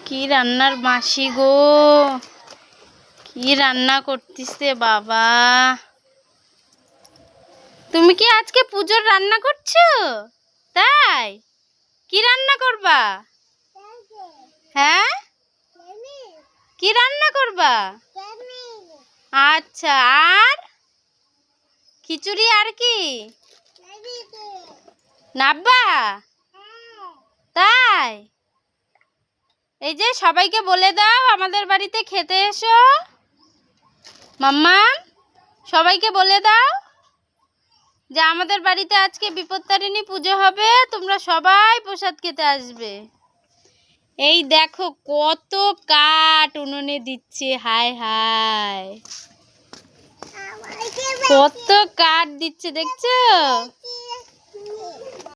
কি রান্নার মাসি গো, কি রান্না করতিছে বাবা। তুমি কি আজকে পুজোর রান্না করছো? তাই কি রান্না করবা? হ্যাঁ, কি রান্না করবা? আচ্ছা, আর খিচুড়ি আর কি নাব্বা? তাই এই যে সবাইকে বলে দাও আমাদের বাড়িতে খেতে এসো। মাম্মা, সবাইকে বলে দাও যে আমাদের বাড়িতে আজকে বিপত্তারিণী পুজো হবে, তোমরা সবাই প্রসাদ খেতে আসবে। এই দেখো কত কাঠ উনুনে দিচ্ছে, হায় হায় কত কাঠ দিচ্ছে দেখছো?